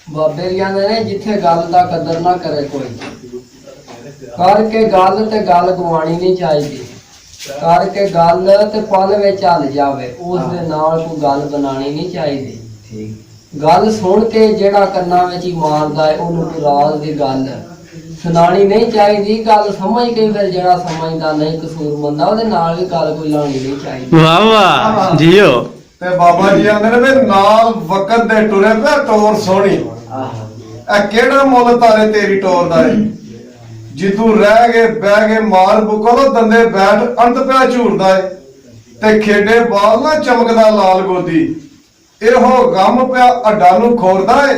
ਬਾਬੇ ਕਹਿੰਦੇ ਨੇ ਜਿੱਥੇ ਗੱਲ ਦਾ ਕਦਰ ਨਾ ਕਰੇ ਕੋਈ, ਕਰਕੇ ਗੱਲ ਤੇ ਗੱਲ ਗਵਾਣੀ ਨਹੀਂ ਚਾਹੀਦੀ। ਕਰਕੇ ਗੱਲ ਤੇ ਪਲ ਵਿੱਚ ਹੱਲ ਜਾਵੇ, ਉਸ ਦੇ ਨਾਲ ਕੋਈ ਗੱਲ ਬਣਾਣੀ ਨਹੀਂ ਚਾਹੀਦੀ। ਗੱਲ ਸੁਣ ਕੇ ਜਿਹੜਾ ਕੰਨਾਂ ਵਿੱਚ ਹੀ ਮਾਰਦਾ ਹੈ ਉਹਨੂੰ ਰਾਜ਼ ਦੀ ਗੱਲ ਸੁਣਾਣੀ ਨਹੀਂ ਚਾਹੀਦੀ। ਗੱਲ ਸਮਝ ਕੇ ਫਿਰ ਜਿਹੜਾ ਸਮਝਦਾ ਨਹੀਂ ਕਸੂਰਮੰਦ ਉਹਦੇ ਨਾਲ ਵੀ ਗੱਲ ਕੋਈ ਲਾਉਣੀ ਨਹੀਂ ਚਾਹੀਦੀ। ਵਾਹ ਵਾਹ ਜੀਓ। ਤੇ ਬਾਬਾ ਜੀ ਆਂਦੇ ਨੇ ਵੀ ਨਾਲ ਵਕਤ ਦੇ ਟੁਰੇ ਪਿਆ ਟੋਰ ਸੋਹਣੀ, ਇਹ ਕਿਹੜਾ ਮੁੱਲ ਤਾਰੇ ਤੇਰੀ ਟੋਰ ਦਾ ਏ। ਜਿੱਦੂ ਰਹਿ ਗਏ ਬਹਿ ਗਏ ਮਾਰ ਬੁਕੋ ਦੰਦੇ ਬੈਠ ਅੰਤ ਪਿਆ ਝੂਰਦਾ ਏ, ਤੇ ਖੇਡੇ ਬਾਲ ਨਾ ਚਮਕਦਾ ਲਾਲ ਗੋਦੀ। ਇਹੋ ਗਮ ਪਿਆ ਅੱਡਾ ਨੂੰ ਖੋਰਦਾ ਏ,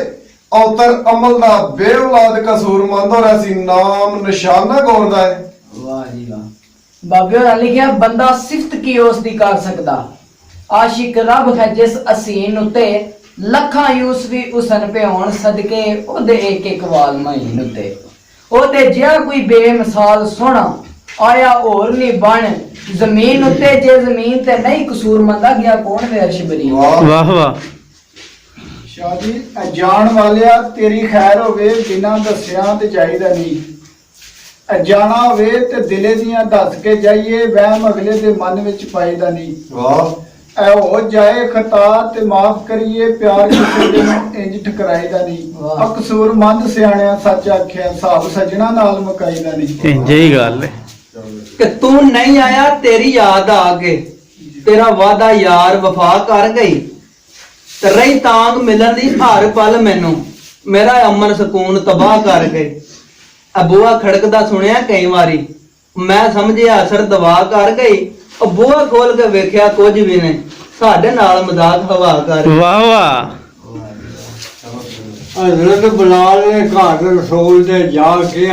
ਔਤਰ ਅਮਲ ਦਾ ਬੇਔਲਾਦ ਕਸੂਰਮੰਦ ਹੋ ਰਿਹਾ ਸੀ ਨਾਮ ਨਿਸ਼ਾਨਾ ਗੋਰਦਾ ਏ। ਵਾਹ ਜੀ ਵਾਹ। ਬਾਬੇ ਹੋਰਾਂ ਲਿਖਿਆ ਬੰਦਾ ਸਿਫਤ ਕੀ ਉਸ ਦੀ ਕਰ ਸਕਦਾ, ਆਸ਼ਿਕ ਰੱਬ ਹੈ ਜਿਸ ਅਸੀਨ ਉਤੇ ਲੱਖਾਂ ਯੂਸਫੀ ਉਸਨ ਪਿਆਉਣ ਸਦਕੇ ਉਹਦੇ ਇੱਕ ਇੱਕ ਵਾਲ ਮਹੀਨ ਉਤੇ। ਉਹਦੇ ਜਿਹਾ ਕੋਈ ਬੇਮਿਸਾਲ ਸੋਹਣਾ ਆਇਆ ਹੋਰ ਨਹੀਂ ਬਣ ਜ਼ਮੀਨ ਉਤੇ, ਜੇ ਜ਼ਮੀਨ ਤੇ ਨਹੀਂ ਕਸੂਰਮੰਦਾ ਗਿਆ ਕੌਣ ਵੇ ਅਰਸ਼ ਬਰੀ। ਵਾਹ ਵਾਹ ਸ਼ਾਹ ਜੀ ਜਾਣ ਵਾਲਿਆ ਤੇਰੀ ਖੈਰ ਹੋਵੇ, ਬਿਨਾਂ ਦੱਸਿਆ ਤੇ ਚਾਹੀਦਾ ਨਹੀਂ। ਜਾਣਾ ਹੋਵੇ ਤੇ ਦਿਲੇ ਦੀਆਂ ਦੱਸ ਕੇ ਜਾਈਏ, ਵਹਿਮ ਅਗਲੇ ਦੇ ਮਨ ਵਿੱਚ ਪਾਈਦਾ ਨਹੀਂ। ਵਾਹ ਐ ਹੋ ਜਾਏ ਖਤਾ ਤੇ ਮਾਫ ਕਰੀਏ, ਪਿਆਰ ਕਿਸੇ ਦੇ ਨੂੰ ਇੰਜ ਠਕਰਾਈਦਾ ਨਹੀਂ। ਅਕਸੂਰਮੰਦ ਸਿਆਣਿਆ ਸੱਚ ਆਖਿਆ, ਹਿਸਾਬ ਸਜਣਾ ਨਾਲ ਮੁਕਾਈਦਾ ਨਹੀਂ। ਇੰਜ ਹੀ ਗੱਲ ਹੈ ਕਿ ਤੂੰ ਨਹੀਂ ਆਇਆ ਤੇਰੀ ਯਾਦ ਆ ਕੇ, ਤੇਰਾ ਵਾਦਾ ਯਾਰ ਵਫਾ ਕਰ ਗਈ। ਤੇ ਰਹੀ ਤਾਂਗ ਮਿਲਣ ਦੀ ਹਰ ਪਲ ਮੈਨੂੰ, ਮੇਰਾ ਅਮਨ ਸਕੂਨ ਤਬਾਹ ਕਰ ਗਈ। ਅਬੂਆ ਖੜਕਦਾ ਸੁਣਿਆ ਕਈ ਵਾਰੀ, ਮੈਂ ਸਮਝਿਆ ਅਸਰ ਦਵਾ ਕਰ ਗਈ। ਉਹ ਬੂਹਾ ਖੋਲ ਕੇ ਵੇਖਿਆ ਕੁਝ ਵੀ ਨਹੀਂ, ਸਾਡੇ ਨਾਲ ਮਜ਼ਾਕ ਹਵਾ ਕਰ। ਵਾਹ ਵਾਹ। हजरत बिलाल ने घर रसूल दे जा के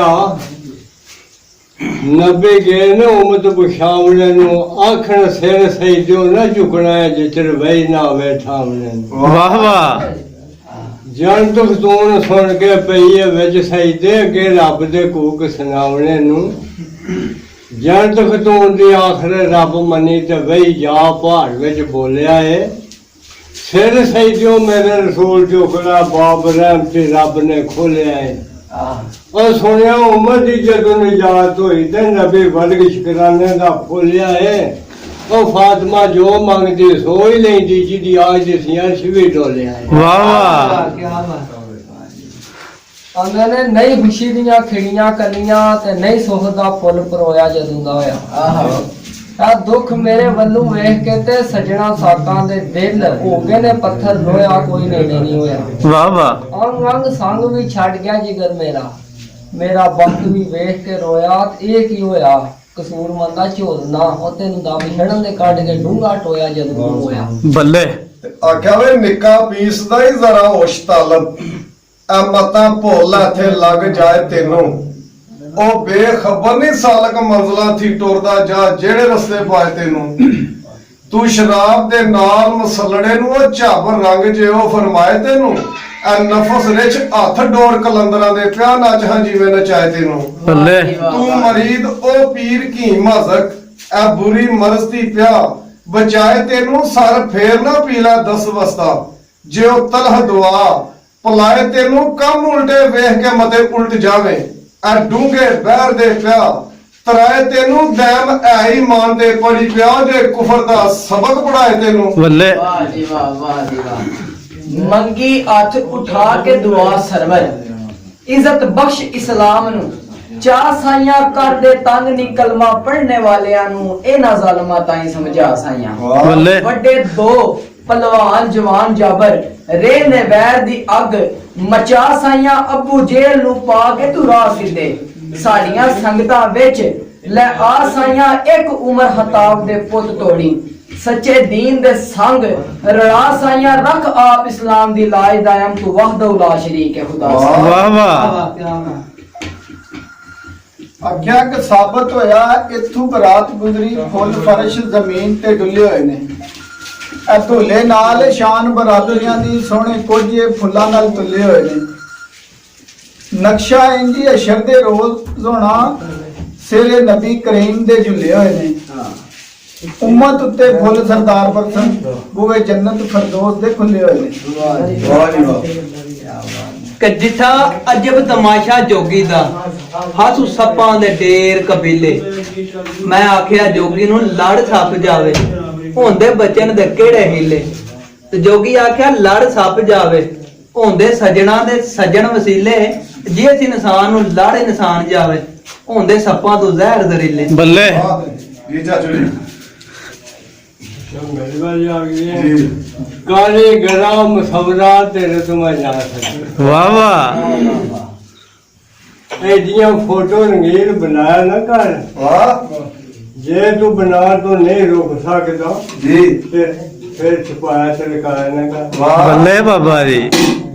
नबी गए ने उम्मत बुशामने आखन सिर सजदो ना झुकना है जिचर वही ना आवे थामने। वाह वाह। जन तून सुन के पईए विच सजदे अगे रब दे कूक सुनावने नू। जन तून दी आखिर रब मनी ते वही जा पहाड़ विच बोलिया है, सिर सजदो मेरे रसूल चुकला बाब रहमती रब ने खोलिया है। और सुनिया उम्र की जदों निजात हुई ते नबी वर्ग शकराने का खोलिया है। और फातिमा जो मंगती सो ही लेंदी जिदी आज दिसियां शिवी टोलिया है। वाह वाह। क्या बात। ਉਹਨਾਂ ਨੇ ਨਹੀਂ ਖੁਸ਼ੀ ਦੀਆਂ ਖਿੜੀਆਂ ਕੰਨੀਆਂ ਤੇ ਨਹੀਂ ਸੁਖ ਦਾ ਫੁੱਲ ਪਰੋਇਆ ਜਦੋਂ ਦਾ ਹੋਇਆ। ਆ ਦੁੱਖ ਮੇਰੇ ਵੱਲੋਂ ਵੇਖ ਕੇ ਤੇ ਸਜਣਾ ਸਾਕਾਂ ਦੇ ਦਿਲ ਹੋ ਗਏ ਨੇ ਪੱਥਰ ਲੋਇਆ, ਕੋਈ ਨੇੜੇ ਨਹੀਂ ਹੋਇਆ। ਵਾਹ ਵਾਹ। ਅੰਗ ਅੰਗ ਸੰਗ ਵੀ ਛੱਡ ਗਿਆ ਜਿਗਰ ਮੇਰਾ, ਮੇਰਾ ਵਕਤ ਵੀ ਵੇਖ ਕੇ ਰੋਇਆ। ਇਹ ਕੀ ਹੋਇਆ ਕਸੂਰਮੰਦਾ ਝੋਲਣਾ, ਉਹ ਤੈਨੂੰ ਦਮ ਛੜਨ ਦੇ ਕੱਢ ਕੇ ਡੂੰਘਾ ਟੋਇਆ ਜਦੋਂ ਹੋਇਆ। ਬੱਲੇ। ਆਖਿਆ ਵੇ ਨਿੱਕਾ ਪੀਸਦਾ ਹੀ ਜ਼ਰਾ ਹੋਸ਼ ਤਾਲਬ, ਐ ਮਤਾਂ ਭੁੱਲ ਇੱਥੇ ਲੱਗ ਜਾਏ ਤੈਨੂੰ। ਉਹ ਬੇਖਬਰ ਨਹੀਂ ਸਾਲਕ ਮੰਜ਼ਲਾਂ ਥੀ ਟੁਰਦਾ ਜਾ ਜਿਹੜੇ ਰਸਤੇ ਪਾਏ ਤੈਨੂੰ। ਤੂੰ ਸ਼ਰਾਬ ਦੇ ਨਾਲ ਮਸਲੜੇ ਨੂੰ ਉਹ ਝੱਬ ਰੰਗ ਜੇ ਉਹ ਫਰਮਾਏ ਤੈਨੂੰ। ਐ ਨਫਸ ਰਿਚ ਹੱਥ ਡੋਰ ਕਲੰਦਰਾਂ ਦੇ ਪਿਆ ਨੱਚ ਹਾਂ ਜਿਵੇਂ ਨਚਾਏ ਤੈਨੂੰ। ਬੱਲੇ। ਤੂੰ ਮਰੀਦ ਉਹ ਪੀਰ ਕੀ ਮਜ਼ਕ, ਐ ਬੁਰੀ ਮਰਜ਼ ਦੀ ਪਿਆ ਬਚਾਏ ਤੈਨੂੰ। ਸਰ ਫੇਰ ਨਾ ਪੀਲਾ 10 ਵਸਤਾ ਜੇ ਉਹ ਤਲਹ ਦੁਆ ਪਲਾਏ ਤੈਨੂੰ। ਕੰਮ ਉਲਟੇ ਵੇਖ ਕੇ ਮਤੇ ਉਲਟ ਜਾਵੇ, ਐ ਡੂੰਘੇ ਬਹਿਰ ਦੇ ਪਿਆ ਤਰਾਏ ਤੈਨੂੰ। ਦੈਮ ਐ ਹੀ ਮਾਨ ਦੇ ਪੜੀ ਪਿਆ ਜੇ ਕੁਫਰ ਦਾ ਸਬਕ ਪੜਾਏ ਤੈਨੂੰ। ਬੱਲੇ। ਵਾਹ ਜੀ ਵਾਹ, ਵਾਹ ਜੀ ਵਾਹ। ਮੰਗੀ ਹੱਥ ਉਠਾ ਕੇ ਦੁਆ ਸਰਵਰ, ਇੱਜ਼ਤ ਬਖਸ਼ ਇਸਲਾਮ ਨੂੰ। ਚਾਹ ਸਾਈਆਂ ਕਰਦੇ ਤੰਗ ਨੀ ਕਲਮਾ ਪੜ੍ਹਨੇ ਵਾਲਿਆਂ ਨੂੰ, ਇਹਨਾਂ ਜ਼ਾਲਮਾਂ ਤਾਈਂ ਸਮਝਾ ਸਾਈਆਂ। ਬੱਲੇ। ਵੱਡੇ ਦੋ ਪਹਿਲਵਾਨ ਜਵਾਨ ਜਾਬਰ, ਰੇ ਨੇ ਵੈਰ ਦੀ ਅੱਗ ਮਚਾ ਸਾਈਆਂ। ਅੱਬੂ ਜੇਲ ਨੂੰ ਪਾ ਕੇ ਤੂੰ ਰਾਹ ਸਿੱਧੇ, ਸਾਡੀਆਂ ਸੰਗਤਾਂ ਵਿੱਚ ਲੈ ਆ ਸਾਈਆਂ। ਇੱਕ ਉਮਰ ਹਤਾਬ ਦੇ ਪੁੱਤ ਤੋੜੀ, ਸੱਚੇ ਦੀਨ ਦੇ ਸੰਗ ਰਲਾ ਸਾਈਆਂ। ਰੱਖ ਆਪ ਇਸਲਾਮ ਦੀ ਲਾਜ ਦਾਇਮ, ਤੂੰ ਵਹਦਹੁ ਲਾ ਸ਼ਰੀਕ ਹੈ ਖੁਦਾ। ਵਾਹ ਵਾਹ। ਆਖਿਆ ਕਿ ਸਾਬਤ ਹੋਇਆ ਇਥੋਂ ਬਰਾਤ ਗੁਜ਼ਰੀ, ਫੁੱਲ ਫਰਸ਼ ਜ਼ਮੀਨ ਤੇ ਡੁੱਲੇ ਹੋਏ ਨੇ। ਇਹ ਧੁੱਲੇ ਨਾਲ ਸ਼ਾਨ ਬਰਾਦਰੀਆਂ ਦੀ ਸੋਹਣੇ ਕੋਝੇ ਫੁੱਲਾਂ ਨਾਲ ਤੁੱਲੇ ਹੋਏ ਨੇ। ਨਕਸ਼ਾ ਇੰਜੀ ਅਸ਼ਰ ਦੇ ਰੋਜ਼ ਹੋਣਾ, ਸਿਰੇ ਨਬੀ ਕਰੀਮ ਦੇ ਝੁੱਲੇ ਹੋਏ ਨੇ। ਉਮਤ ਉੱਤੇ ਫੁੱਲ ਸਰਦਾਰ ਬਖਸ਼ਣ ਬੂਹੇ ਜੰਨਤ ਫਿਰਦੌਸ ਦੇ ਖੁੱਲੇ ਹੋਏ ਨੇ। ਵਾਹ ਜੀ ਵਾਹ। ਕਿ ਜਿੱਥਾ ਅਜਬ ਤਮਾਸ਼ਾ ਜੋਗੀ ਦਾ ਹੱਸੂ ਸੱਪਾਂ ਦੇ ਢੇਰ ਕਬੀਲੇ। ਮੈਂ ਆਖਿਆ ਜੋਗੀ ਨੂੰ ਲੜ ਸੱਪ ਜਾਵੇ, ਹੁੰਦੇ ਬਚਨ ਦੇ ਕਿਹੜੇ ਹੀਲੇ। ਤੇ ਜੋਗੀ ਆਖਿਆ ਲੜ ਸੱਪ ਜਾਵੇ, ਹੁੰਦੇ ਸਜਣਾ ਦੇ ਸਜਣ ਵਸੀਲੇ। ਜਿਸ ਇਨਸਾਨ ਨੂੰ ਲੜ ਇਨਸਾਨ ਜਾਵੇ, ਹੁੰਦੇ ਸੱਪਾਂ ਤੋਂ ਜ਼ਹਿਰ ਜ਼ਰੀਲੇ। ਬੱਲੇ ਵਾਹ ਜੀ ਚਾਚੂ ਜੀ। मेरी बारी आ गई है। ਜੀ काले गरम सवरा तेरे तो मैं जा सकता। ਵਾਹ ਵਾਹ एडियां फोटो रंगीन बनाया ना कर, ਵਾਹ जे तू बना तो नहीं रोक सकता, ਜੀ फिर छुपाया ते लकाया ना कर। ਵਾਹ ਬੱਲੇ ਬਾਬਾ ਜੀ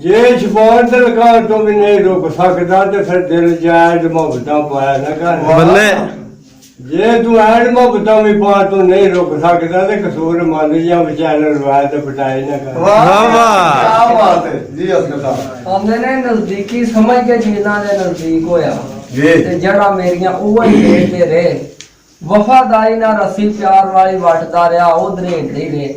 जे छुपाया ते लकाया तो भी नहीं रोक सकता, ते फिर दिल जायज मोहब्बतां पाया ना कर। ਬੱਲੇ जे तू ऐड मोहब्बतां भी पा तो नहीं रोक सकता, ते कसूर मान जा बेचारे रवायत ते पटाई ना कर। ਵਾਹ ਵਾਹ ਕੀ ਬਾਤ ਹੈ ਜੀ ਅਸਗਰ ਸਾਹਿਬ। ਆਂਦੇ ਨੇ ਨਜ਼ਦੀਕੀ ਸਮਝ ਕੇ ਜਿਨ੍ਹਾਂ ਦੇ ਨਜ਼ਦੀਕ ਹੋਇਆ ਜੀ ਤੇ ਜੜਾ ਮੇਰੀਆਂ ਉਹ ਹੀ ਦੇਖਦੇ ਰਹੇ। ਵਫਾਦਾਰੀ ਨਾਲ ਰੱਸੀ ਪਿਆਰ ਵਾਲੀ ਵਟਦਾ ਰਿਹਾ, ਉਹ ਦਰੇੜਦੇ ਰਹੇ।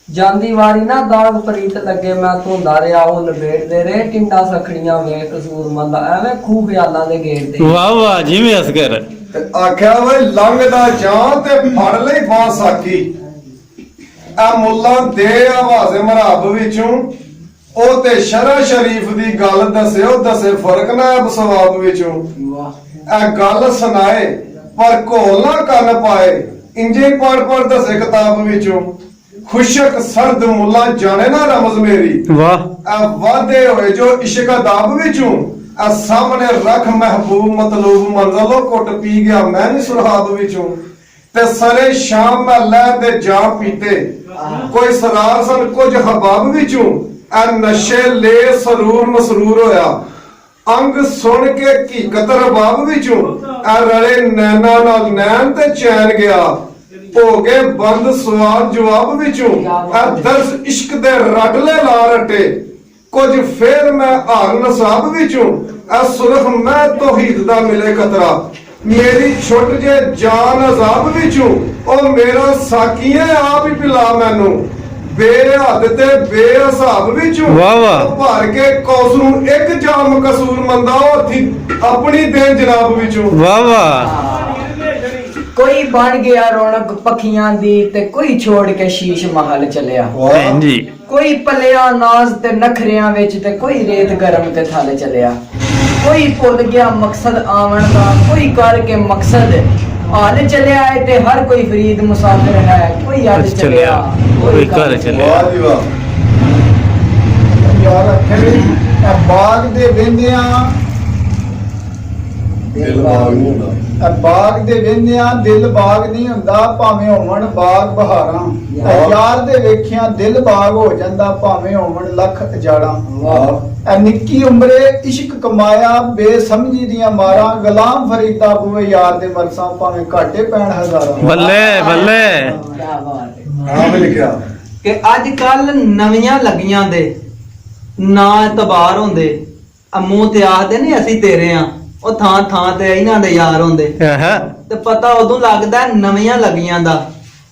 ਜਾਂਦੀ ਵਾਰੀ ਨਾ ਦਾਗ ਪ੍ਰੀਤ ਲੱਗੇ, ਮੈਂ ਧੁੰਦਾ ਰਿਹਾ, ਉਹ ਲਪੇਟਦੇ ਰਹੇ। ਟਿੰਡਾ ਸਖੜੀਆਂ ਵੇ ਕਸੂਰਮੰਦ ਐਵੇਂ ਖੂਹ ਖਿਆਲਾਂ ਦੇ ਗੇੜਦੇ। ਵਾਹ ਵਾਹ ਜਿਵੇਂ ਅਸਗਰ ਤੇ ਆਖਿਆ ਵੇ ਲੰਘਦਾ ਜਾਂ ਤੇ ਫੜ ਲਈ ਬਾਹ ਸਾਕੀ। ਆ ਮੁੱਲਾ ਦੇ ਆਵਾਜ਼ੇ ਮਰਾਬ ਵਿੱਚੋਂ ਉਹ ਤੇ ਸ਼ਰਅ ਸ਼ਰੀਫ ਦੀ ਗੱਲ ਦੱਸਿਓ, ਦੱਸੇ ਫਰਕ ਨਾ ਅਬ ਸਵਾਬ ਵਿੱਚੋਂ। ਇਹ ਗੱਲ ਸੁਣਾਏ ਪਰ ਘੋਲ ਨਾ ਕੰਨ ਪਾਏ, ਇੰਜੇ ਪੜ ਪੜ ਦੱਸੇ ਕਿਤਾਬ ਵਿੱਚੋਂ। ਖੁਸ਼ਕ ਸਰਦ ਮੁੱਲਾ ਜਾਣੇ ਨਾ ਰਮਜ਼ ਮੇਰੀ, ਵਾਹ ਆ ਵਾਦੇ ਹੋਏ ਜੋ ਇਸ਼ਕ ਅਦਾਬ ਵਿੱਚੋਂ। ਆ ਸਾਹਮਣੇ ਰੱਖ ਮਹਿਬੂਬ ਮਤਲੂਬ ਮੰਜ਼ਲੋਂ, ਘੁੱਟ ਪੀ ਗਿਆ ਮੈਂ ਵੀ ਸੁਰਹਾਬ ਵਿੱਚੋਂ। ਤੇ ਸਰੇ ਸ਼ਾਮ ਮੈਂ ਲੈ ਦੇ ਜਾਂ ਪੀਤੇ, ਕੋਈ ਸਰਾਰ ਸਨ ਕੁਝ ਹਬਾਬ ਵਿੱਚੋਂ। ਆ ਨਸ਼ੇ ਲੈ ਸਰੂਰ ਮਸਰੂਰ ਹੋਇਆ, ਅੰਗ ਸੁਣ ਕੇ ਹਕੀਕਤ ਰਬਾਬ ਵਿੱਚੋਂ। ਆ ਰਲੇ ਨੈਣਾ ਨਾਲ ਨੈਣ ਤੇ ਚੈਨ ਗਿਆ, ਹੋ ਗਏ ਬੰਦ ਸਵਾਲ ਜਵਾਬ ਵਿੱਚੋਂ। ਆ ਦਰਸ ਇਸ਼ਕ ਦੇ ਰਟਲੇ ਲਾ ਰਟੇ, ਕੁਝ ਫੇਰ ਮੈਂ ਹਾਰ ਨਸਾਬ ਵਿੱਚੋਂ। ਆ ਸੁਰਖ ਮੈਂ ਤੌਹੀਦ ਦਾ ਮਿਲੇ ਕਤਰਾ, ਮੇਰੀ ਛੁੱਟ ਜੇ ਜਾਨ ਅਜ਼ਾਬ ਵਿੱਚੋਂ। ਉਹ ਮੇਰਾ ਸਾਕੀਏ ਆਪ ਹੀ ਪਿਲਾ ਮੈਨੂੰ, ਬੇਹੱਦ ਤੇ ਬੇਹਿਸਾਬ ਵਿੱਚੋਂ। ਵਾਹ ਵਾਹ। ਉਹ ਭਰ ਕੇ ਕੌਸ ਨੂੰ ਇੱਕ ਜਾਮ ਕਸੂਰ ਮੰਦਾ, ਉਹ ਆਪਣੀ ਦੇਨ ਜਨਾਬ ਵਿੱਚੋਂ। ਵਾਹ ਵਾਹ ਕੋਈ ਬਣ ਗਿਆ ਰੌਣਕ ਪੱਖੀਆਂ ਦੀ, ਤੇ ਕੋਈ ਛੋੜ ਕੇ ਸ਼ੀਸ਼ ਮਹਲ ਚਲਿਆ। ਭੈਣ ਜੀ ਕੋਈ ਪਲਿਆ ਨਾਜ਼ ਤੇ ਨਖਰਿਆਂ ਵਿੱਚ, ਤੇ ਕੋਈ ਰੇਤ ਗਰਮ ਤੇ ਥਲ ਚਲਿਆ। ਕੋਈ ਭੁੱਲ ਗਿਆ ਮਕਸਦ ਆਵਣ ਦਾ, ਕੋਈ ਕਰਕੇ ਮਕਸਦ ਹਾਲ ਚਲਿਆ ਏ। ਤੇ ਹਰ ਕੋਈ ਫਰੀਦ ਮੁਸਾਫਿਰ ਹੈ, ਕੋਈ ਅੱਜ ਚਲਿਆ ਕੋਈ ਘਰ ਚਲਿਆ। ਵਾਹ ਜੀ ਵਾਹ। ਯਾਰ ਆਖੇ ਵੀ ਇਹ ਬਾਗ ਦੇ ਵਹਿੰਦਿਆਂ ਦਿਲ ਬਾਗ ਨਹੀਂ ਹੁੰਦਾ। ਇਹ ਬਾਗ ਦੇ ਵਹਿੰਦਿਆਂ ਦਿਲ ਬਾਗ ਨਹੀਂ ਹੁੰਦਾ, ਭਾਵੇਂ ਹੋਵਣ ਬਾਗ ਬਹਾਰਾਂ। ਇਹ ਯਾਰ ਦੇ ਵੇਖਿਆਂ ਦਿਲ ਬਾਗ ਹੋ ਜਾਂਦਾ, ਭਾਵੇਂ ਹੋਵਣ ਲੱਖ ਉਜਾੜਾਂ। ਇਹ ਨਿੱਕੀ ਉਮਰੇ ਇਸ਼ਕ ਕਮਾਇਆ, ਬੇਸਮਝੀ ਦੀਆਂ ਮਾਰਾਂ। ਗੁਲਾਮ ਫਰੀਦਾ ਬੂਏ ਯਾਰ ਦੇ ਮਰਸਾਂ, ਭਾਵੇਂ ਘਾਟੇ ਪੈਣ ਹਜ਼ਾਰਾਂ। ਬੱਲੇ ਬੱਲੇ ਕਿਆ ਬਾਤ ਹੈ। ਹਾਂ ਵੀ ਲਿਖਿਆ ਕਿ ਅੱਜ ਕੱਲ ਨਵੀਆਂ ਲੱਗੀਆਂ ਦੇ ਨਾ ਇਤਬਾਰ ਹੁੰਦੇ। ਆ ਮੂੰਹ ਤੇ ਆਖਦੇ ਨੇ ਅਸੀਂ ਤੇਰੇ ਆ, ਉਹ ਥਾਂ ਥਾਂ ਤੇ ਇਹਨਾਂ ਦੇ ਯਾਰ ਹੁੰਦੇ। ਆਹਾ ਤੇ ਪਤਾ ਉਦੋਂ ਲੱਗਦਾ ਨਵੀਆਂ ਲੱਗੀਆਂ ਦਾ।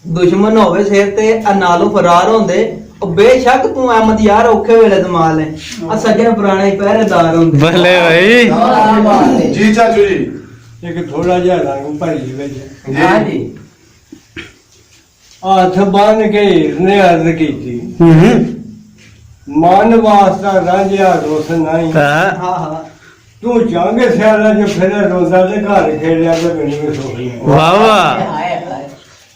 ਦੁਸ਼ਮਣ ਹੋਵੇ ਸਿਰ ਤੇ ਆ ਨਾਲੋਂ ਫਰਾਰ ਹੁੰਦੇ। ਉਹ ਬੇਸ਼ੱਕ ਤੂੰ ਅਹਿਮਦ ਯਾਰ ਔਖੇ ਵੇਲੇ ਦਮਾਲ ਹੈ, ਆ ਸੱਜਣ ਪੁਰਾਣੇ ਪਹਿਰੇਦਾਰ ਹੁੰਦੇ। ਬੱਲੇ ਭਾਈ ਜੀ ਚਾਚੂ ਜੀ। एक थोड़ा जिहा रंग भरी ਵਿੱਚ ਹਾਂਜੀ ਹੱਥ ਬੰਨ ਕੇ ਹੀਰਨੇ ਅਰਜ਼ ਕੀਤੀ, ਹੂੰ ਮਨ ਵਾਸਤਾ ਰਾਂਝਿਆ ਰੋਸ ਨਹੀਂ। ਹਾਂ ਹਾਂ ਹਾਂ ਤੂੰ ਜਾਂਗੇ ਸਿਆਲਾ ਜੇ ਫਿਰ ਰੋਜ਼ਾ ਦੇ ਘਰ ਖੇਡਿਆ ਤੇ ਮੈਨੂੰ ਸੋਖੀ। ਵਾਹ ਵਾਹ ਹਾਏ ਹਾਏ।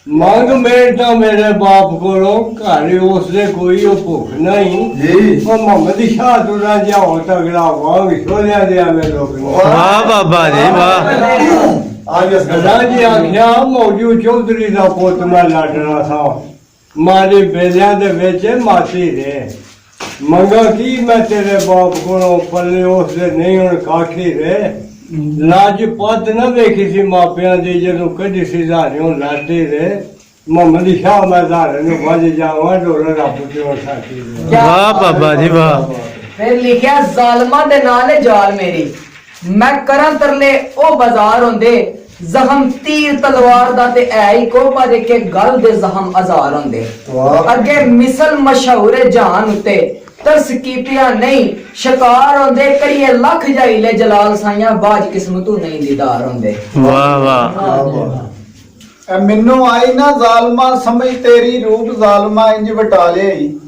ਮੰਗ ਮੇਰਦਾ ਮੇਰੇ ਬਾਪ ਕੋਲੋਂ, ਘਰ ਉਸਦੇ ਕੋਈ ਉਹ ਭੁੱਖ ਨਹੀਂ। ਜੀ ਉਹ ਮੁਹੰਮਦ ਸ਼ਾਹ ਤੋਂ ਰਾਂਝਾ ਹੋ ਤਗੜਾ ਵਾਂਗ ਸੋਲਿਆ ਦੇ ਆਵੇ ਲੋਕ ਨੂੰ। ਵਾਹ ਬਾਬਾ ਜੀ ਵਾਹ ਅੱਜ ਅਸਗਰ ਰਾਂਝੇ ਆਖਿਆ ਮੌਜੂ ਚੌਧਰੀ ਦਾ ਪੁੱਤ ਮੈਂ ਲਾਡਣਾ ਸਾਂ, ਮਾਰੇ ਬੇਲਿਆਂ ਦੇ ਵਿੱਚ ਮਾਤੀ ਦੇ। ਮੰਗਾ ਕੀ ਮੈਂ ਤੇਰੇ ਬਾਪ ਕੋਲੋਂ, ਪੱਲੇ ਉਸਦੇ ਨਹੀਂ ਹੁਣ ਕਾਖੀ ਰੇ। ਲਾਜ ਪੱਤ ਨਾ ਵੇਖੀ ਸੀ ਮਾਪਿਆਂ ਦੀ, ਜਦੋਂ ਕੱਢੀ ਸੀ ਧਾਰਿਓਂ ਲਾਦੇ ਰੇ। ਮੁਹੰਮਦ ਸ਼ਾਹ ਮੈਂ ਧਾਰੇ ਨੂੰ ਵੱਜ ਜਾਵਾਂ, ਢੋਲ ਰੱਬ ਤੇ ਉਹ ਸਾਥੀ ਰੇ। ਵਾਹ ਬਾਬਾ ਜੀ ਵਾਹ ਫਿਰ ਲਿਖਿਆ ਜ਼ਾਲਮਾਂ ਦੇ ਨਾਲ ਏ ਜਾਲ ਮੇਰੀ, ਮੈਂ ਕਰਾਂ ਤਰਲੇ ਉਹ ਬਾਜ਼ਾਰ ਹੁੰਦੇ। ਜ਼ਖਮ ਤੀਰ ਤਲਵਾਰ ਦਾ ਤੇ ਐ ਹੀ ਕੋ ਪਰ ਇੱਕ ਗੱਲ ਦੇ ਜ਼ਖਮ ਹਜ਼ਾਰ ਹੁੰਦੇ ਵਾਹ। ਅੱਗੇ ਮਿਸਲ ਮਸ਼ਹੂਰ ਜਹਾਨ ਉਤੇ ਤਰਸ ਕੀਤਿਆ ਨਹੀਂ ਸ਼ਿਕਾਰ ਹੁੰਦੇ ਕਰੀਏ ਲੱਖ ਜਾਈਲੇ ਜਲਾਲ ਸਾਈਆਂ ਬਾਜ ਕਿਸਮਤੂ ਨਹੀਂ ਦੀਦਾਰ ਹੁੰਦੇ। ਵਾਹ ਵਾਹ। ਐ ਮੈਨੂੰ ਆਈ ਨਾ ਜ਼ਾਲਮਾ ਸਮਝ ਤੇਰੀ ਰੂਪ ਜ਼ਾਲਮਾ ਇੰਜ ਵਟਾ ਲਈ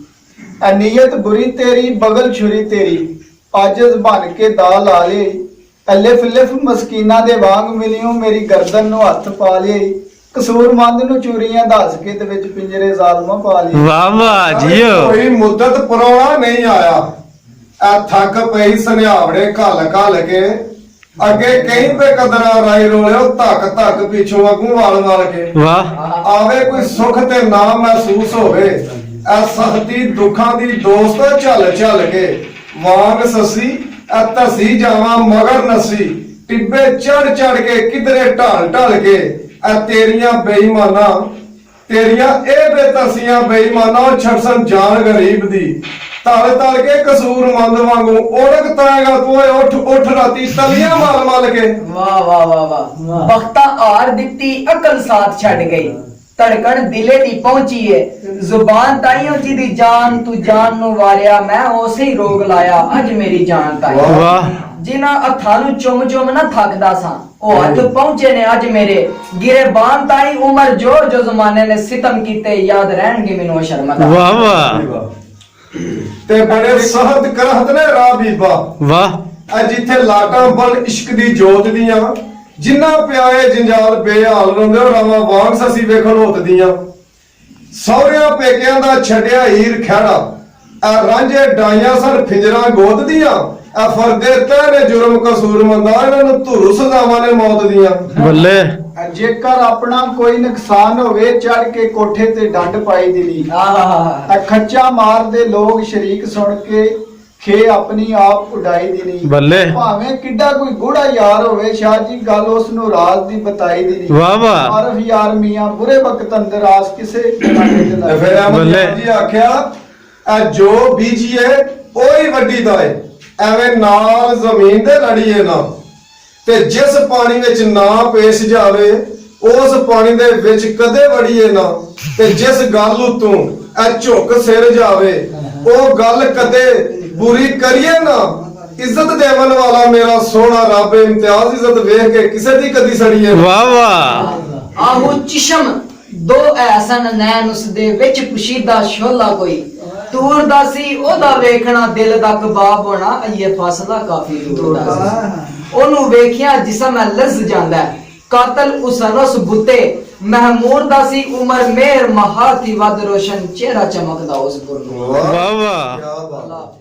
ਐ ਨੀਅਤ ਬੁਰੀ ਤੇਰੀ ਬਗਲ ਛੁਰੀ ਤੇਰੀ ਆਜਜ਼ ਬਣ ਕੇ ਦਾ ਲਾ ਲਈ ਐ ਲਿਫ ਲਿਫ ਮਸਕੀਨਾ ਦੇ ਵਾਂਗ ਮਿਲਿਓ ਮੇਰੀ ਗਰਦਨ ਨੂੰ ਹੱਥ ਪਾ ਲਈ ਕਸੂਰਮੰਦ ਨੂੰ ਚੂਰੀਆਂ ਦੱਸ ਕੇ ਤੇ ਵਿੱਚ ਪਿੰਜਰੇ ਜ਼ਾਲਮਾ ਪਾ ਲਈ। ਵਾਹ ਵਾਹ ਜੀਓ। ਕੋਈ ਮੁੱਦਤ ਪਰੋਣਾ ਨਹੀਂ ਆਇਆ ਐ ਥੱਕ ਪਈ ਸੁਨਿਆਵੜੇ ਘਲ ਘਲ ਕੇ ਅੱਗੇ ਕहीं पे ਕਦਰਾਂ ਰਾਈ ਰੋਲਿਓ ਧੱਕ ਧੱਕ ਪਿੱਛੋਂ ਅਗੂ ਵਾਲ ਕੇ ਵਾਹ ਆਵੇ ਕੋਈ ਸੁੱਖ ਤੇ ਨਾ ਮਹਿਸੂਸ ਹੋਵੇ ਐ ਸਖਤੀ ਦੁੱਖਾਂ ਦੀ ਦੋਸਤ ਝੱਲ ਝੱਲ ਕੇ ਵਾਂਗ ਸਸੀ ਐ ਧਸੀ ਜਾਵਾਂ ਮਗਰ ਨਸੀ ਟਿੱਬੇ ਚੜ ਚੜ ਕੇ ਕਿਧਰੇ ਢਾਲ ਢਾਲ ਕੇ ਐ ਤੇਰੀਆਂ ਬੇਈਮਾਨਾਂ ਤੇਰੀਆਂ ਇਹ ਬੇਤਸੀਆਂ ਬੇਈਮਾਨਾਂ ਉਹ ਛੜਸਨ ਜਾਨ ਗਰੀਬ ਦੀ ਤਲ ਤਲ ਕੇ ਕਸੂਰਮੰਦ ਵਾਂਗੂ ਓੜਕ ਤਾਏਗਾ ਤੂੰ ਓਏ ਉੱਠ ਉੱਠ ਰਾਤੀ ਤਲੀਆਂ ਮਾਲ ਮਾਲ ਕੇ। ਵਾਹ ਵਾਹ ਵਾਹ ਵਾਹ ਬਖਤਾ ਆਰ ਦਿੱਤੀ ਅਕਲ ਸਾਥ ਛੱਡ ਗਈ ਧੜਕਣ ਦਿਲੇ ਦੀ ਪਹੁੰਚੀ ਏ ਜ਼ੁਬਾਨ ਤਾਈਓ ਜੀ ਦੀ ਜਾਨ ਤੂੰ ਜਾਨ ਨੂੰ ਵਾਰਿਆ ਮੈਂ ਉਸੇ ਹੀ ਰੋਗ ਲਾਇਆ ਅੱਜ ਮੇਰੀ ਜਾਨ ਤਾਈ। ਵਾਹ ਜਿਨ੍ਹਾਂ ਹੱਥਾਂ ਨੂੰ ਚੁੰਮ ਚੁੰਮ ਨਾ ਥੱਕਦਾ ਸਾਂ ਉਹ ਹੱਥ ਪਹੁੰਚੇ ਨੇ ਅੱਜ ਮੇਰੇ ਗਿਰਬਾਨ ਤਾਈ ਉਮਰ ਜੋ ਜੋ ਜ਼ਮਾਨੇ ਨੇ ਸਿਤਮ ਕੀਤੇ ਯਾਦ ਰਹਿਣਗੇ ਮੈਨੂੰ ਸ਼ਰਮਦਾ। ਵਾਹ ਵਾਹ ਤੇ ਬੜੇ ਸਖਤ ਕਰਹਤ ਨੇ ਰਾਹ ਬੀਬਾ ਵਾਹ। ਆ ਜਿੱਥੇ ਲਾਟਾਂ ਬਲ ਇਸ਼ਕ ਦੀ ਜੋਤ ਦੀਆਂ ਜਿੰਨਾ ਪਿਆਏ ਜੰਜਾਲ ਬੇਹਾਲ ਰੋਂਦੇ ਰਾਵਾਂ ਵਾਂਗ ਸਸੀ ਵੇਖਣ ਹੋਤਦੀਆਂ ਸਹੁਰਿਆਂ ਪੇਕਿਆਂ ਦਾ ਛੱਡਿਆ ਹੀਰ ਖਹਿੜਾ ਆ ਰਾਂਝੇ ਡਾਈਆਂ ਸਨ ਫਿੰਜਰਾਂ ਗੋਦ ਦੀਆਂ ਆ ਫਰਦੇ ਤੈ ਨੇ ਜੁਰਮ ਕਸੂਰਮੰਦਾ ਇਹਨਾਂ ਨੂੰ ਧੁਰੂ ਸਜ਼ਾਵਾਂ ਨੇ ਮੌਤ ਦੀਆਂ। ਬੱਲੇ ਐ ਜੇਕਰ ਆਪਣਾ ਕੋਈ ਨੁਕਸਾਨ ਹੋਵੇ ਚੜ ਕੇ ਕੋਠੇ ਤੇ ਡੰਡ ਪਾਈ ਦਿਲੀ ਆਹ ਐ ਖੱਚਾ ਮਾਰਦੇ ਲੋਕ ਸ਼ਰੀਕ ਸੁਣ ਕੇ ਖੇ ਆਪਣੀ ਆਪ ਉਡਾਈ ਦੀ ਨਹੀਂ। ਬੱਲੇ ਭਾਵੇਂ ਕਿੱਡਾ ਕੋਈ ਗੂੜਾ ਯਾਰ ਹੋਵੇ ਸ਼ਾਹ ਜੀ ਗੱਲ ਉਸ ਨੂੰ ਰਾਜ਼ ਦੀ ਬਤਾਈ ਦੀ ਨਹੀਂ। ਵਾਹ ਵਾਹ। ਆਰਫ ਯਾਰ ਮੀਆਂ ਬੁਰੇ ਵਕਤ ਅੰਦਰ ਆਸ ਕਿਸੇ ਟਾਂਡੇ ਤੇ ਤੇ ਲਾਈ। ਫਿਰ ਬੱਲੇ। ਅਹਿਮਦ ਜੀ ਆਖਿਆ ਆ ਜੋ ਬੀਜੀਏ ਉਹੀ ਵੱਡੀ ਦਾ ਏ ਐਵੇਂ ਨਾਲ ਜ਼ਮੀਨ ਤੇ ਲੜੀਏ ਨਾ ਤੇ ਜਿਸ ਪਾਣੀ ਵਿੱਚ ਨਾ ਪੇਸ਼ ਜਾਵੇ ਉਸ ਪਾਣੀ ਦੇ ਵਿੱਚ ਕਦੇ ਵੜੀਏ ਨਾ ਤੇ ਜਿਸ ਗੱਲ ਨੂੰ ਤੂੰ ਐ ਝੁੱਕ ਸਿਰ ਜਾਵੇ ਉਹ ਗੱਲ ਕਦੇ ਬੁਰੀ ਕਰੀਏ ਨਾ। ਇੱਜ਼ਤ ਦੇਵਨ ਵਾਲਾ ਮੇਰਾ ਸੋਹਣਾ ਰੱਬ ਇਮਤਿਆਜ਼ ਇੱਜ਼ਤ ਵੇਖ ਕੇ ਕਿਸੇ ਦੀ ਕਦੀ ਸੜੀਏ। ਵਾਹ ਵਾਹ। ਆਹੋ ਚਿਸ਼ਮ ਦੋ ਐਸਨ ਨੈਣ ਉਸ ਦੇ ਵਿੱਚ ਪੁਸ਼ੀਦਾ ਸ਼ੋਲਾ ਕੋਈ ਤੂਰ ਦਾ ਸੀ ਉਹਦਾ ਵੇਖਣਾ ਦਿਲ ਦਾ ਕਬਾਬ ਹੋਣਾ ਇਹ ਫਾਸਲਾ ਕਾਫੀ ਦੂਰ ਦਾ ਸੀ ਉਹਨੂੰ ਵੇਖਿਆ ਜਿਸਮ ਲਜ਼ ਜਾਂਦਾ ਕਾਤਲ ਉਸ ਰਸ ਬੁੱਤੇ ਮਹਿਮੂਦ ਦਾ ਸੀ ਉਮਰ ਮੇਰ ਮਹਾਤੀ ਵਦ ਰੋਸ਼ਨ ਚਿਹਰਾ ਚਮਕਦਾ ਉਸ ਗੁਰ ਨੂੰ। ਵਾਹ ਵਾਹ। ਕਿਆ ਬਾਤ।